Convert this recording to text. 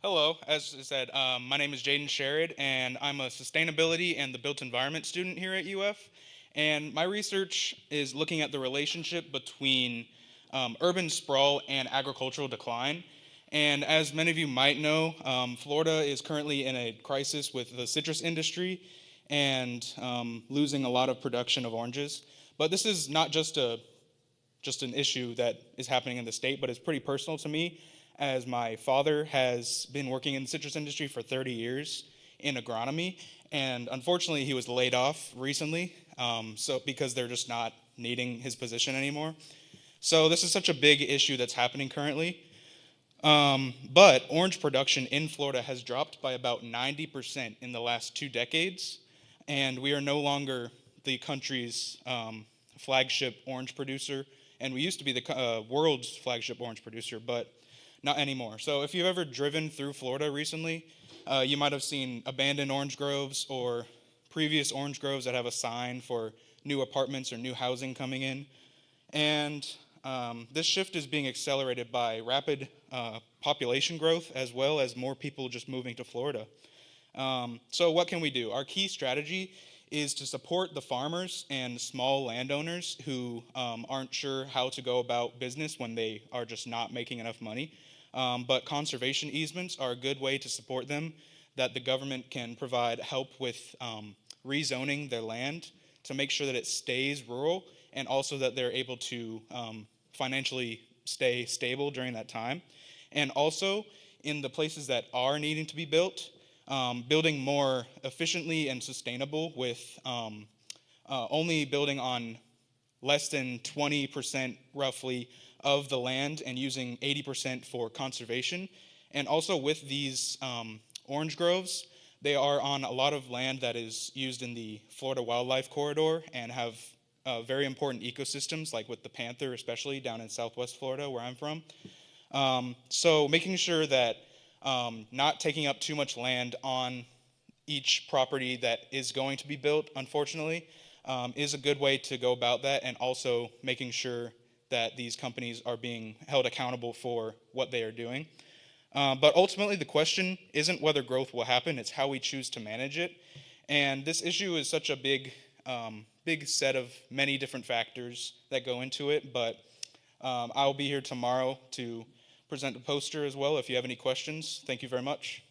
Hello, as I said, my name is Jaden Sherrod, and I'm a sustainability and the built environment student here at UF. And my research is looking at the relationship between urban sprawl and agricultural decline. And as many of you might know, Florida is currently in a crisis with the citrus industry and losing a lot of production of oranges. But this is not just an issue that is happening in the state, but it's pretty personal to me, as my father has been working in the citrus industry for 30 years in agronomy, and unfortunately he was laid off recently, so because they're just not needing his position anymore. So this is such a big issue that's happening currently. But orange production in Florida has dropped by about 90% in the last 2 decades, and we are no longer the country's flagship orange producer, and we used to be the world's flagship orange producer, but not anymore. So if you've ever driven through Florida recently, you might have seen abandoned orange groves or previous orange groves that have a sign for new apartments or new housing coming in. And this shift is being accelerated by rapid population growth, as well as more people just moving to Florida. So what can we do? Our key strategy is to support the farmers and small landowners who aren't sure how to go about business when they are just not making enough money. But conservation easements are a good way to support them, that the government can provide help with rezoning their land to make sure that it stays rural, and also that they're able to financially stay stable during that time. And also, in the places that are needing to be built, building more efficiently and sustainable with only building on less than 20% roughly of the land and using 80% for conservation. And also with these orange groves, they are on a lot of land that is used in the Florida Wildlife Corridor and have very important ecosystems, like with the panther, especially down in Southwest Florida, where I'm from. So making sure that not taking up too much land on each property that is going to be built, unfortunately, is a good way to go about that, and also making sure that these companies are being held accountable for what they are doing. But ultimately, the question isn't whether growth will happen, it's how we choose to manage it. And this issue is such a big set of many different factors that go into it, but I'll be here tomorrow to present a poster as well if you have any questions. Thank you very much.